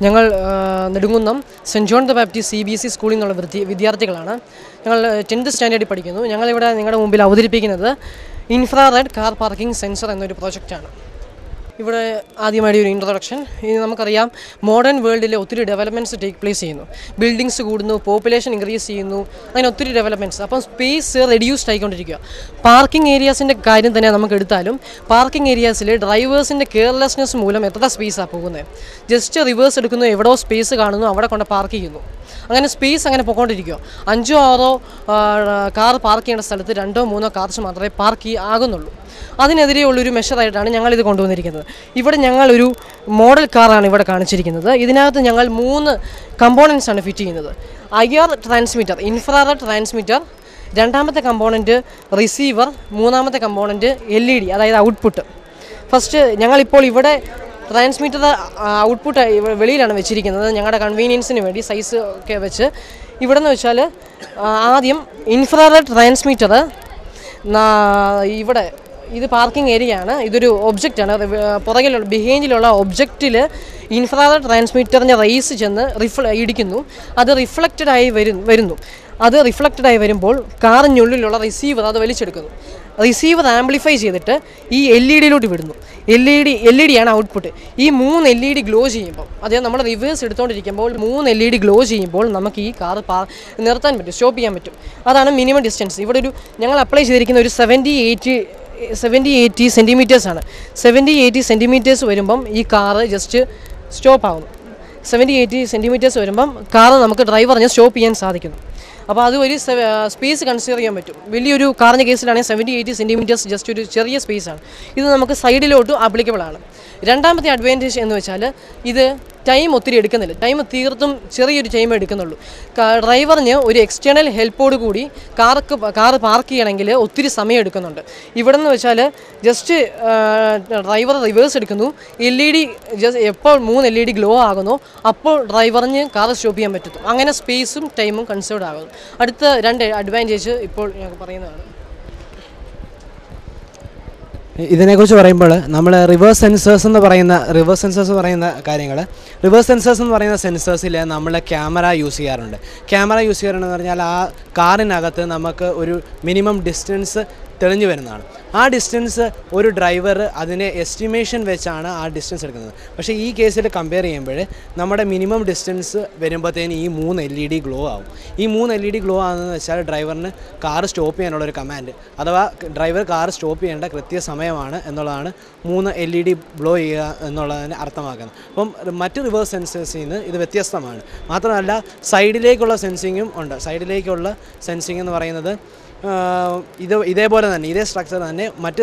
ഞങ്ങൾ Nedumkunnam Saint John the Baptist CBSE സ്കൂളിൽ നിന്നുള്ള വിദ്യാർത്ഥികളാണ്. ഞങ്ങൾ 10th സ്റ്റാൻഡേർഡിൽ പഠിക്കുന്നു. ഞങ്ങളിവിടെ നിങ്ങളുടെ മുമ്പിൽ അവതരിപ്പിക്കുന്നത് ഇൻഫ്രാറെഡ് കാർ പാർക്കിംഗ് സെൻസർ എന്നൊരു പ്രോജക്റ്റാണ്. ഇവിടെ ആദ്യമായിട്ട് ഒരു ഇൻട്രൊഡക്ഷൻ. ഇത് നമുക്കറിയാം, മോഡേൺ വേൾഡിൽ ഒത്തിരി ഡെവലപ്മെൻറ്റ്സ് ടേക്ക് പ്ലേസ് ചെയ്യുന്നു. ബിൽഡിങ്സ് കൂടുന്നു, പോപ്പുലേഷൻ ഇൻക്രീസ് ചെയ്യുന്നു, അങ്ങനെ ഒത്തിരി ഡെവലപ്മെൻറ്റ്സ്. അപ്പം സ്പേസ് റെഡ്യൂസ്ഡ് ആയിക്കൊണ്ടിരിക്കുക. പാർക്കിംഗ് ഏരിയാസിൻ്റെ കാര്യം തന്നെ നമുക്ക് എടുത്താലും, പാർക്കിംഗ് ഏരിയാസിൽ ഡ്രൈവേഴ്സിൻ്റെ കെയർലെസ്നെസ് മൂലം എത്ര സ്പേസാണ് പോകുന്നത്. ജസ്റ്റ് റിവേഴ്സ് എടുക്കുന്നു, എവിടെയോ സ്പേസ് കാണുന്നു, അവിടെ കൊണ്ട് പാർക്ക് ചെയ്യുന്നു. അങ്ങനെ സ്പേസ് അങ്ങനെ പോയിക്കൊണ്ടിരിക്കുക. 5 or 6 കാർ പാർക്ക് ചെയ്യേണ്ട സ്ഥലത്ത് 2 or 3 കാർസ് മാത്രമേ പാർക്ക് ആകുന്നുള്ളൂ. അതിനെതിരെയുള്ളൊരു മെഷറായിട്ടാണ് ഞങ്ങളിത് കൊണ്ടുവന്നിരിക്കുന്നത്. ഇവിടെ ഞങ്ങളൊരു മോഡൽ കാറാണ് ഇവിടെ കാണിച്ചിരിക്കുന്നത്. ഇതിനകത്ത് ഞങ്ങൾ 3 കമ്പോണൻസാണ് ഫിറ്റ് ചെയ്യുന്നത്. IR ട്രാൻസ്മിറ്റർ, ഇൻഫ്രാറെഡ് ട്രാൻസ്മിറ്റർ, രണ്ടാമത്തെ കമ്പോണൻറ്റ് റിസീവർ, മൂന്നാമത്തെ കമ്പോണൻറ്റ് LED, അതായത് ഔട്ട്പുട്ട്. ഫസ്റ്റ് ഞങ്ങളിപ്പോൾ ഇവിടെ ട്രാൻസ്മിറ്റർ ഔട്ട്പുട്ട് വെളിയിലാണ് വെച്ചിരിക്കുന്നത്, ഞങ്ങളുടെ കൺവീനിയൻസിന് വേണ്ടി സൈസ് ഒക്കെ വെച്ച്. ഇവിടെ നിന്ന് വെച്ചാൽ ആദ്യം ഇൻഫ്രാറെഡ് ട്രാൻസ്മിറ്റർ ഇവിടെ, ഇത് പാർക്കിംഗ് ഏരിയ ആണ്, ഇതൊരു ഒബ്ജക്റ്റാണ്. പുറകിലുള്ള ബിഹൈൻഡിലുള്ള ഒബ്ജക്റ്റിൽ ഇൻഫ്രാറെഡ് ട്രാൻസ്മിറ്ററിൻ്റെ റേസ് ചെന്ന് ഇടിക്കുന്നു. അത് റിഫ്ലക്റ്റഡായി വരുന്നു. അത് റിഫ്ലക്റ്റഡായി വരുമ്പോൾ കാറിനുള്ളിലുള്ള റിസീവർ അത് വലിച്ചെടുക്കുന്നു. റിസീവർ ആംപ്ലിഫൈ ചെയ്തിട്ട് ഈ LED വിടുന്നു. LED ആണ് ഔട്ട്പുട്ട്. ഈ 3 LED ഗ്ലോ ചെയ്യുമ്പോൾ, അതായത് നമ്മൾ റിവേഴ്സ് എടുത്തുകൊണ്ടിരിക്കുമ്പോൾ 3 LED ഗ്ലോ ചെയ്യുമ്പോൾ നമുക്ക് ഈ കാർ നിർത്താൻ പറ്റും, സ്റ്റോപ്പ് ചെയ്യാൻ പറ്റും. അതാണ് മിനിമം ഡിസ്റ്റൻസ്. ഇവിടെ ഒരു ഞങ്ങൾ അപ്ലൈ ചെയ്തിരിക്കുന്ന ഒരു 70-80 സെൻറ്റിമീറ്റേഴ്സാണ്. 70-80 സെൻറ്റിമീറ്റേഴ്സ് വരുമ്പം ഈ കാറ് ജസ്റ്റ് സ്റ്റോപ്പ് ആകുന്നു. 70-80 സെൻറ്റിമീറ്റേഴ്സ് വരുമ്പം കാറ് നമുക്ക് ഡ്രൈവറിന് സ്റ്റോപ്പ് ചെയ്യാൻ സാധിക്കുന്നു. അപ്പോൾ അത് ഒരു സ്പേസ് കൺസിഡർ ചെയ്യാൻ പറ്റും. വലിയൊരു കാറിൻ്റെ കേസിലാണെങ്കിൽ 70-80 സെൻറ്റിമീറ്റേഴ്സ് ജസ്റ്റ് ഒരു ചെറിയ സ്പേസാണ്. ഇത് നമുക്ക് സൈഡിലോട്ട് ആപ്ലിക്കബിൾ ആണ്. രണ്ടാമത്തെ അഡ്വാൻറ്റേജ് എന്ന് വെച്ചാൽ ഇത് ടൈം ഒത്തിരി എടുക്കുന്നില്ല. ടൈം തീർത്തും ചെറിയൊരു ടൈം എടുക്കുന്നുള്ളൂ. ഡ്രൈവറിന് ഒരു എക്സ്റ്റേണൽ ഹെൽപ്പോട് കൂടി കാർ പാർക്ക് ചെയ്യണമെങ്കിൽ ഒത്തിരി സമയം എടുക്കുന്നുണ്ട്. ഇവിടെ നിന്ന് വെച്ചാൽ ജസ്റ്റ് ഡ്രൈവർ റിവേഴ്സ് എടുക്കുന്നു, LED എപ്പോൾ 3 LED ഗ്ലോ ആകുന്നു, അപ്പോൾ ഡ്രൈവറിന് കാർ സ്റ്റോപ്പ് ചെയ്യാൻ പറ്റും. അങ്ങനെ സ്പേസും ടൈമും കൺസേർവ് ആകുന്നു. അടുത്ത 2 അഡ്വാൻറ്റേജ് ഇപ്പോൾ ഞങ്ങൾക്ക് പറയുന്നതാണ്. ഇതിനെക്കുറിച്ച് പറയുമ്പോൾ നമ്മൾ റിവേഴ്സ് സെൻസേഴ്സ് എന്ന് പറയുന്ന കാര്യങ്ങൾ, റിവേഴ്സ് സെൻസേഴ്സ് എന്ന് പറയുന്ന സെൻസേഴ്സിൽ നമ്മൾ ക്യാമറ യൂസ് ചെയ്യാറുണ്ടെന്ന് പറഞ്ഞാൽ ആ കാറിനകത്ത് നമുക്ക് ഒരു മിനിമം ഡിസ്റ്റൻസ് തെളിഞ്ഞു വരുന്നതാണ്. ആ ഡിസ്റ്റൻസ് ഒരു ഡ്രൈവർ അതിനെ എസ്റ്റിമേഷൻ വെച്ചാണ് ആ ഡിസ്റ്റൻസ് എടുക്കുന്നത്. പക്ഷേ ഈ കേസിൽ കമ്പയർ ചെയ്യുമ്പോൾ നമ്മുടെ മിനിമം ഡിസ്റ്റൻസ് വരുമ്പോഴത്തേന് ഈ 3 LED ഗ്ലോ ആവും. ഈ 3 LED ഗ്ലോ ആകുന്നതെന്ന് വെച്ചാൽ ഡ്രൈവറിന് കാർ സ്റ്റോപ്പ് ചെയ്യാനുള്ളൊരു കമാൻഡ്, അഥവാ ഡ്രൈവർ കാർ സ്റ്റോപ്പ് ചെയ്യേണ്ട കൃത്യസമയമാണ് എന്നുള്ളതാണ് 3 LED ഗ്ലോ ചെയ്യുക എന്നുള്ളതിന് അർത്ഥമാക്കുന്നത്. അപ്പം മറ്റ് റിവേഴ്സ് സെൻസേഴ്സിൽ നിന്ന് ഇത് വ്യത്യസ്തമാണ്. മാത്രമല്ല സൈഡിലേക്കുള്ള സെൻസിങ്ങും ഉണ്ട്. സൈഡിലേക്കുള്ള സെൻസിങ് എന്ന് പറയുന്നത് ഇതേപോലെ തന്നെ, ഇതേ സ്ട്രക്ചർ തന്നെ മറ്റ്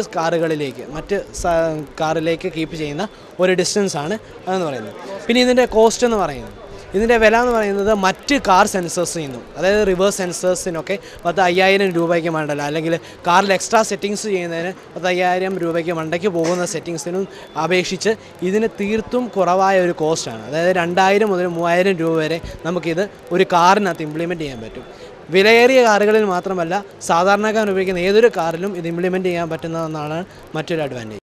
കാറിലേക്ക് കീപ്പ് ചെയ്യുന്ന ഒരു ഡിസ്റ്റൻസാണ് അതെന്ന് പറയുന്നത്. പിന്നെ ഇതിൻ്റെ കോസ്റ്റ് എന്ന് പറയുന്നത്, ഇതിൻ്റെ വില എന്ന് പറയുന്നത് മറ്റ് കാർ സെൻസേഴ്സിൽ നിന്നും, അതായത് റിവേഴ്സ് സെൻസേഴ്സിനൊക്കെ 10,000 രൂപയ്ക്ക് മണ്ടല്ല, അല്ലെങ്കിൽ കാറിൽ എക്സ്ട്രാ സെറ്റിങ്സ് ചെയ്യുന്നതിന് 10,000 രൂപയ്ക്ക് മണ്ടയ്ക്ക് പോകുന്ന സെറ്റിങ്സിനും അപേക്ഷിച്ച് ഇതിന് തീർത്തും കുറവായ ഒരു കോസ്റ്റാണ്. അതായത് 2,000 മുതൽ 3,000 രൂപ വരെ നമുക്കിത് ഒരു കാറിനകത്ത് ഇംപ്ലിമെൻറ്റ് ചെയ്യാൻ പറ്റും. വിലയേറിയ കാറുകളിൽ മാത്രമല്ല, സാധാരണക്കാർ ഉപയോഗിക്കുന്ന ഏതൊരു കാറിലും ഇത് ഇംപ്ലിമെൻറ്റ് ചെയ്യാൻ പറ്റുന്നതെന്നാണ് മറ്റൊരു അഡ്വാൻറ്റേജ്.